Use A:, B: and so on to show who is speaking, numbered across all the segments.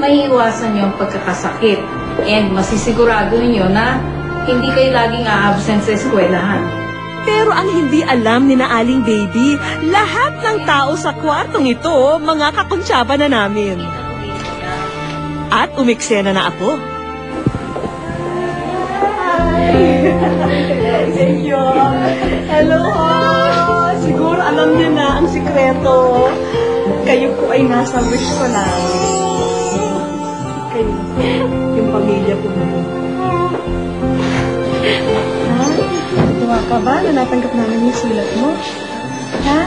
A: maiiwasan yung pagkakasakit. And masisigurado ninyo na hindi kayo laging a-absent sa eskwelahan.
B: Pero ang hindi alam ni na Aling Baby, lahat ng tao sa kwartong ito, mga kakuntsaba na namin. At umiksena na ako. Hello! Siguro alam niyo na ang sikreto. Kayo po ay nasa wish ko lang. Kayo, yung pamilya po mo. Ha? Tuwa ka ba na natanggap namin yung sulat mo? Ha?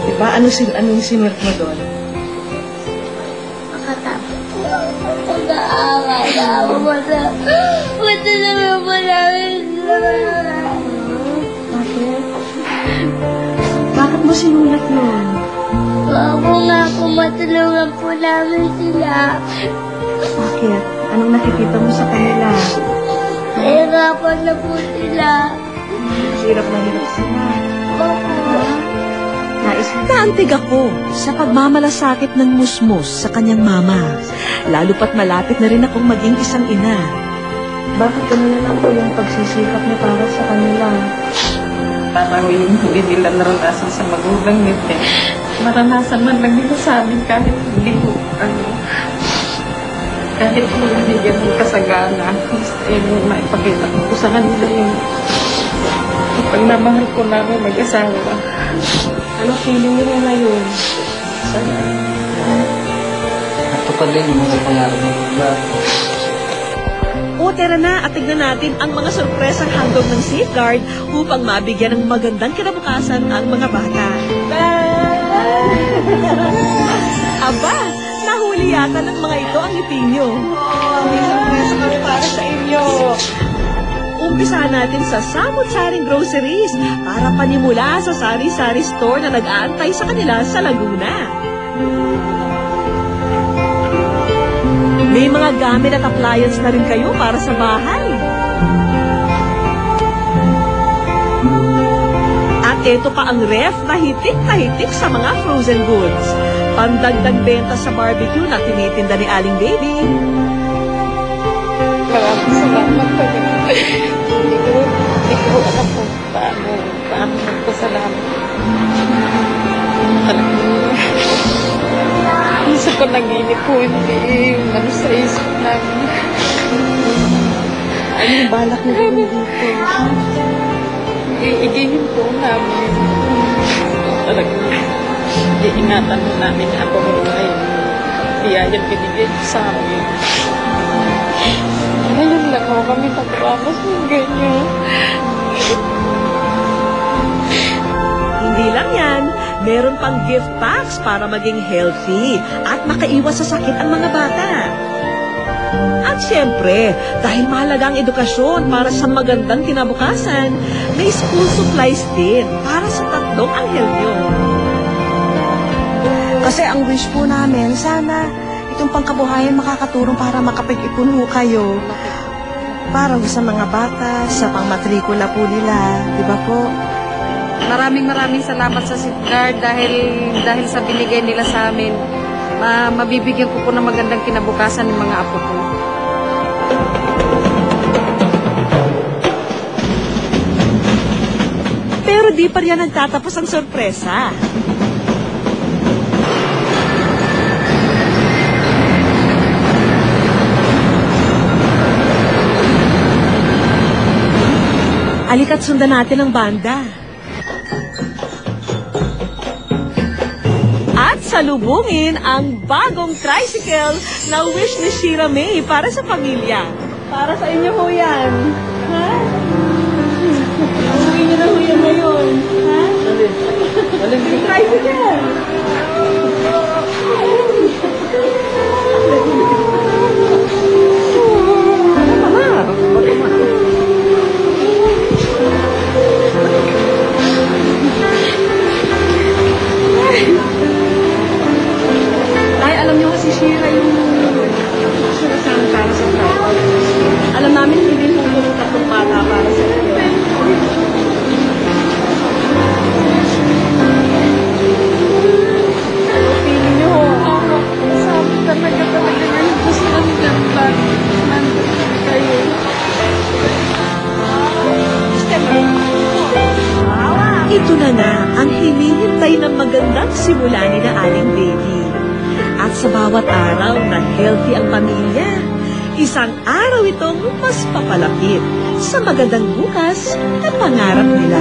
B: Diba? Anong sinulat mo doon?
C: Makatapos ko lang pag-aaral ako. Matulungan mo namin.
B: Bakit? Bakit mo sinulat yun?
C: Ako nga po matulungan po namin sila.
B: Bakit? Anong nakikita mo sa kanila?
C: Nahirapan na po sila.
B: Hirap na hirap sila.
C: Opo.
B: Naantig ako sa pagmamalasakit ng musmos sa kanyang mama. Lalo pat malapit na rin akong maging isang ina. Bakit ganyan lang po yung pagsisikap niya para sa kanila?
A: Parang yung hindi nila naranasan sa magulang nila. Maranasan man lang nila sa amin kahit hindi ko, kahit hindi ganun kasagana. Gusto yung maipakita ko sa kanila yung pagmamahal ko namin mag-asawa.
B: Ano feeling niya ngayon?
D: Natupad din yung mga pangarap ng bago.
B: O tara na at tignan natin ang mga sorpresang handog ng Safeguard upang mabigyan ng magandang kinabukasan ang mga bata. Aba, nahuli yata ng mga ito ang ngiti nyo. May sorpresa kami para sa inyo. Umpisahan natin sa samot-saring groceries para panimula sa sari-sari store na nag-aantay sa kanila sa Laguna. May mga gamit at appliance na rin kayo para sa bahay. At ito pa ang ref na hitik sa mga frozen goods. Pandagdag benta sa barbecue na tinitinda ni Aling Baby.
A: Maraming salamat po. Hindi ko alam po paano magpasalamat. Isa ko nag-inip po, hindi sa isip namin.
B: Ano yung balak na gawin dito?
A: Iigingin po namin. Talagang iingatan mo namin ako ay biyayang binigay sa amin. Ngayon lang ako kami nagpramas ng ganyan.
B: Hindi lang yan, meron pang gift packs para maging healthy at makaiwas sa sakit ang mga bata. At syempre, dahil mahalaga ang edukasyon para sa magandang kinabukasan, may school supplies din para sa tatlong anghel nyo.
E: Kasi ang wish po namin, sana itong pangkabuhayan makakatulong para makapag-ipon ho kayo. Para ho sa mga bata, sa pangmatrikula po nila, di ba po?
F: Maraming salamat sa Safeguard dahil sa binigay nila sa amin. Mabibigyan ko po ng magandang kinabukasan ng mga apo ko.
B: Pero di pa riyan nagtatapos ang sorpresa. Halika't sundan natin ang banda. At salubungin ang bagong tricycle na wish ni Shira May para sa pamilya. Para sa inyo ho yan. Ha? Uwi niyo na ho yan ngayon. Ha? Yung tricycle. Ay, alam niyo kasi Shira yung sinasabi para sa tao. Alam namin hindi mo yung tatlong bata para sa iyo. Ito na nga ang hinihintay ng magandang simula ni na Aling Baby. At sa bawat araw na healthy ang pamilya, isang araw itong mas papalapit sa magandang bukas na pangarap nila.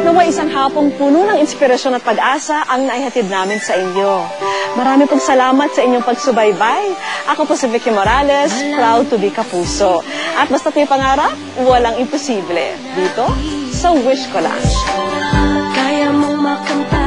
G: Naway isang hapong puno ng inspirasyon at pag-asa ang naihatid namin sa inyo. Marami pong salamat sa inyong pagsubaybay. Ako po si Vicky Morales, proud to be Kapuso. At basta't may pangarap, walang imposible. Dito, sa Wish Ko Lang.
C: Kaya mong makanta